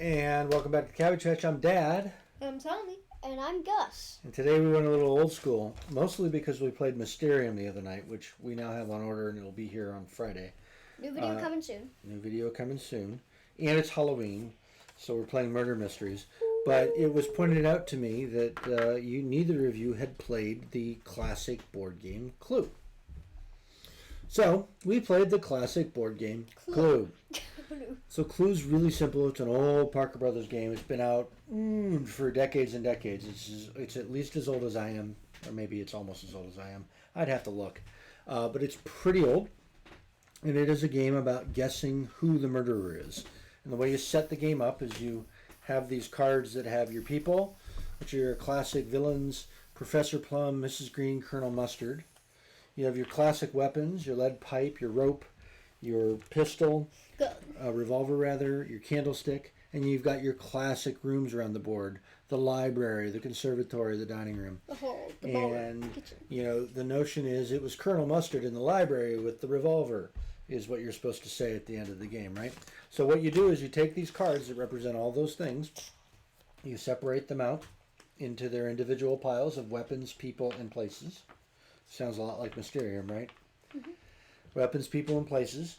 And welcome back to Cabbage Patch. I'm Dad. I'm Tommy. And I'm Gus. And today we went a little old school, mostly because we played Mysterium the other night, which we now have on order and it'll be here on Friday. New video coming soon. New video coming soon. And it's Halloween, so we're playing Murder Mysteries. But it was pointed out to me that neither of you had played the classic board game Clue. So, we played the classic board game Clue. So Clue's really simple. It's an old Parker Brothers game. It's been out for decades and decades. It's at least as old as I am, or maybe it's almost as old as I am. I'd have to look. But it's pretty old, and it is a game about guessing who the murderer is. And the way you set the game up is you have these cards that have your people, which are your classic villains, Professor Plum, Mrs. Green, Colonel Mustard. You have your classic weapons, your lead pipe, your rope, your pistol, revolver rather, your candlestick, and you've got your classic rooms around the board, the library, the conservatory, the dining room. The hall, the and, kitchen. You know, the notion is it was Colonel Mustard in the library with the revolver is what you're supposed to say at the end of the game, right? So what you do is you take these cards that represent all those things, you separate them out into their individual piles of weapons, people, and places. Sounds a lot like Mysterium, right? Mm-hmm. Weapons, people, and places.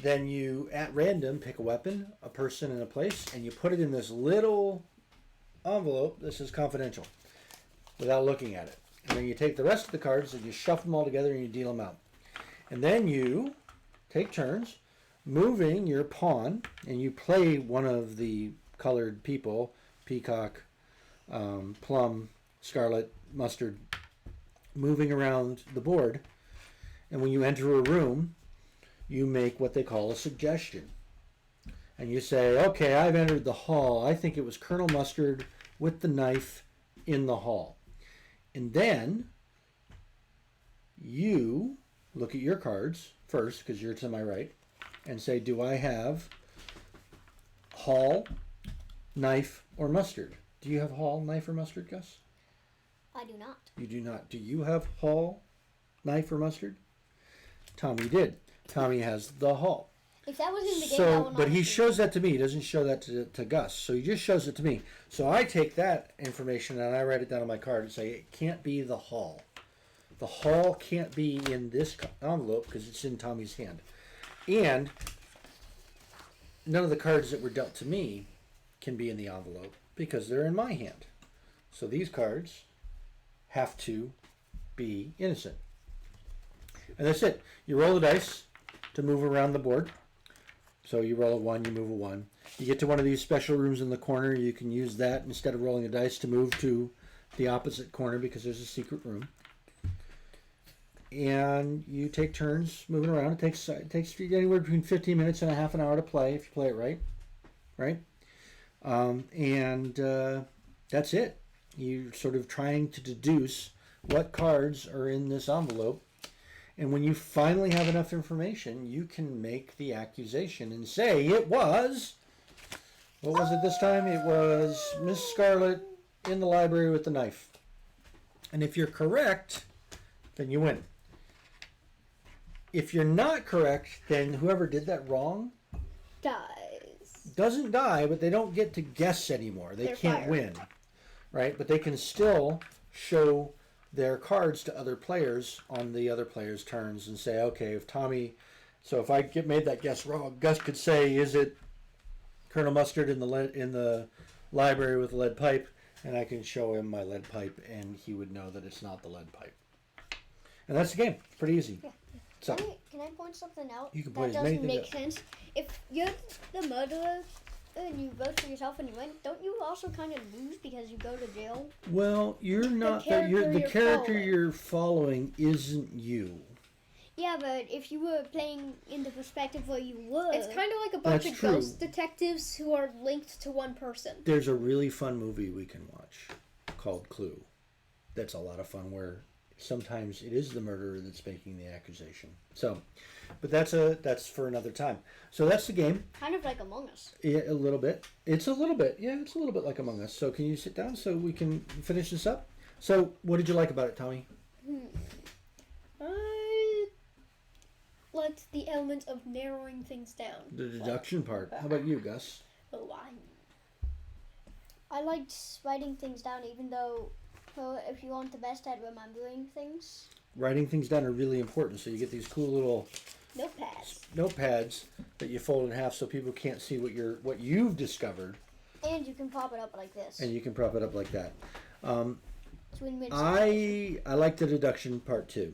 Then you, at random, pick a weapon, a person, and a place, and you put it in this little envelope. This is confidential, without looking at it. And then you take the rest of the cards and you shuffle them all together and you deal them out. And then you take turns moving your pawn, and you play one of the colored people, peacock, plum, scarlet, mustard, moving around the board. And when you enter a room, you make what they call a suggestion. And you say, okay, I've entered the hall. I think it was Colonel Mustard with the knife in the hall. And then you look at your cards first, because you're to my right, and say, do I have hall, knife, or mustard? Do you have hall, knife, or mustard, Gus? I do not. You do not. Do you have hall, knife, or mustard? Tommy did. Tommy has the hall. If that was in the game, I would not. But he shows that to me. He doesn't show that to Gus. So he just shows it to me. So I take that information and I write it down on my card and say, it can't be the hall. The hall can't be in this envelope because it's in Tommy's hand. And none of the cards that were dealt to me can be in the envelope because they're in my hand. So these cards have to be innocent. And that's it. You roll the dice to move around the board. So you roll a 1, you move a 1. You get to one of these special rooms in the corner. You can use that instead of rolling a dice to move to the opposite corner because there's a secret room. And you take turns moving around. It takes anywhere between 15 minutes and a half an hour to play if you play it right. Right? That's it. You're sort of trying to deduce what cards are in this envelope. And when you finally have enough information, you can make the accusation and say it was, what was it this time? It was Miss Scarlet in the library with the knife. And if you're correct, then you win. If you're not correct, then whoever did that wrong Dies. Doesn't die, but they don't get to guess anymore. They're can't fired. Win. Right? But they can still show their cards to other players on the other players' turns and say, okay, if I made that guess wrong, Gus could say, is it Colonel Mustard in the library with the lead pipe? And I can show him my lead pipe, and he would know that it's not the lead pipe. And that's the game. It's pretty easy. Yeah. So, can I point something out? You can point that as many doesn't make things sense. If you're the murderer and you vote for yourself and you win, don't you also kind of lose because you go to jail? Well, you're not the character you're following isn't you. Yeah, but if you were playing in the perspective where you were, it's kind of like a bunch of ghost detectives who are linked to one person. There's a really fun movie we can watch called Clue. That's a lot of fun where sometimes it is the murderer that's making the accusation. So, but that's for another time. So that's the game. Kind of like Among Us. Yeah, a little bit. It's a little bit like Among Us. So can you sit down so we can finish this up? So what did you like about it, Tommy? I liked the element of narrowing things down. The deduction part. How about you, Gus? Oh, I liked writing things down, even though if you want the best at remembering things. Writing things down are really important. So you get these cool little notepads that you fold in half so people can't see what you've discovered. And you can prop it up like this. And you can prop it up like that. Twin I like the deduction part too.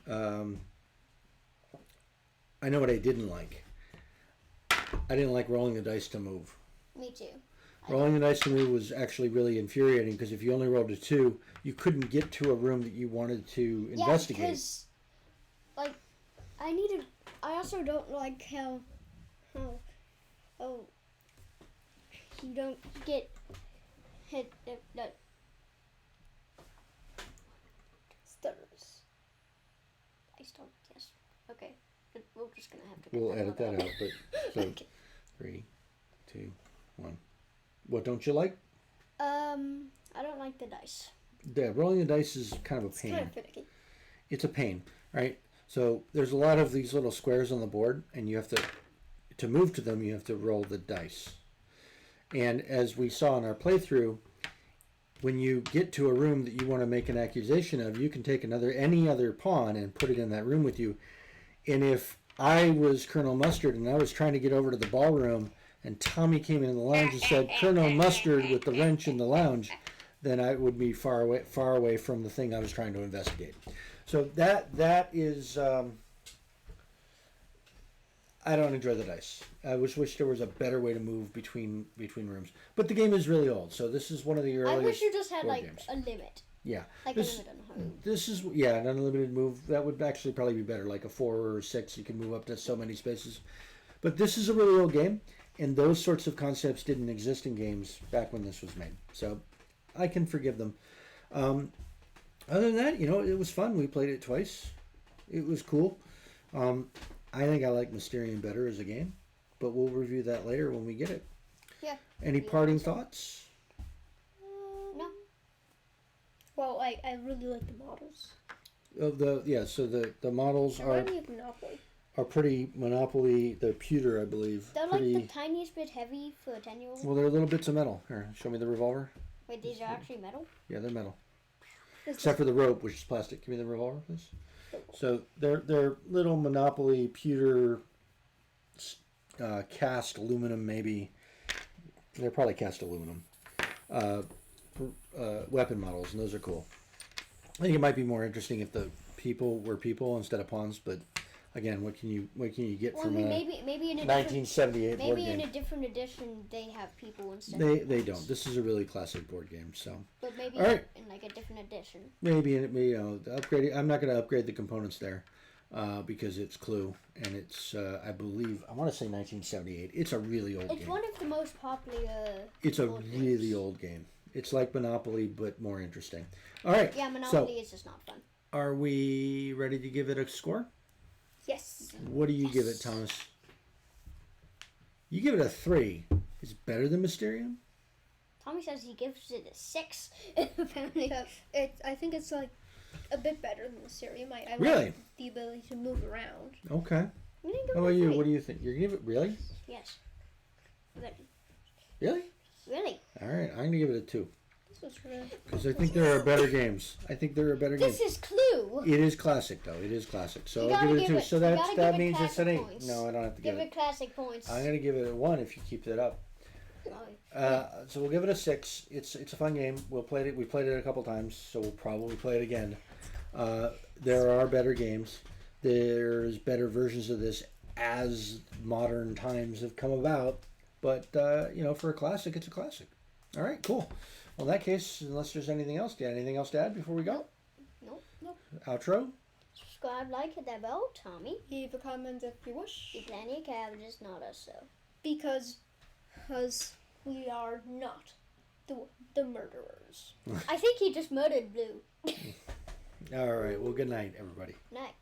I know what I didn't like. I didn't like rolling the dice to move. Me too. Rolling the dice to move was actually really infuriating because if you only rolled a 2, you couldn't get to a room that you wanted to investigate. Yeah, because, like, I also don't like how you don't get hit. Stutters. I don't. Yes. Okay. We're just gonna have to. We'll edit that out. But so Okay. 3, 2, 1. What don't you like? I don't like the dice. Yeah, rolling the dice is kind of a It's pain. kind of finicky. It's a pain, right? So there's a lot of these little squares on the board, and you have to move to them, you have to roll the dice. And as we saw in our playthrough, when you get to a room that you want to make an accusation of, you can take any other pawn and put it in that room with you. And if I was Colonel Mustard and I was trying to get over to the ballroom, and Tommy came in the lounge and said, "Colonel Mustard" with the wrench in the lounge, then I would be far away from the thing I was trying to investigate. So that is, I don't enjoy the dice. I wish there was a better way to move between rooms. But the game is really old, so this is one of the earliest. I wish you just had board like games. a limit. Yeah. Like This- a limit on how. This is an unlimited move. That would actually probably be better, like a 4 or 6. You can move up to so many spaces. But this is a really old game, and those sorts of concepts didn't exist in games back when this was made. So I can forgive them. Other than that, it was fun. We played it twice. It was cool. I think I like Mysterium better as a game, but we'll review that later when we get it. Yeah. Any parting thoughts? No. Well, I really like the models. So the models I are really like Monopoly. pretty Monopoly. They're pewter, I believe. They're Pretty, like the tiniest bit heavy for a 10-year-old. well, they're little bits of metal. Here, show me the revolver. Wait, these are actually metal? Yeah, they're metal. This Except for the rope, which is plastic. Give me the revolver, please. So they're little Monopoly pewter cast aluminum, maybe. They're probably cast aluminum weapon models, and those are cool. I think it might be more interesting if the people were people instead of pawns, but again, what can you get Well, from maybe in a 1978 board maybe in game? a different edition they have people instead. They don't. This is a really classic board game, so But maybe All right. in like a different edition. maybe the upgrade. I'm not going to upgrade the components there because it's Clue and it's I want to say 1978. It's a really old It's game. one of the most popular. It's a board really games. old game. It's like Monopoly but more interesting. All right. Yeah, Monopoly is just not fun. Are we ready to give it a score? Yes. What do you give it, Thomas? You give it a 3. It's better than Mysterium? Tommy says he gives it a 6. Apparently. I think it's like a bit better than Mysterium. I Really? like the ability to move around. Okay. We didn't give How it about a you? 3. What do you think? You're going to give it, really? Yes. Really? Really? Really? All right. I'm going to give it a 2. This was really. Because I think there are better games. This is Clue. It is classic, though. It is classic. So You I'll give gotta it a give 2. it- So you that gotta give it means it's an classic 8. points. No, I don't have to Give give it it. classic points. I'm going to give it a 1 if you keep that up. So we'll give it a 6. It's a fun game. We played it a couple times, so we'll probably play it again. There are better games. There's better versions of this as modern times have come about. But for a classic, it's a classic. All right, cool. Well, in that case, unless there's anything else, do you have anything else to add before we go? Nope. Outro? Subscribe, like, hit that bell, Tommy. Leave a comment if you wish. Eat plenty of cabbages, not us, so. Because we are not the murderers. I think he just murdered Blue. All right. Well, good night, everybody. Night.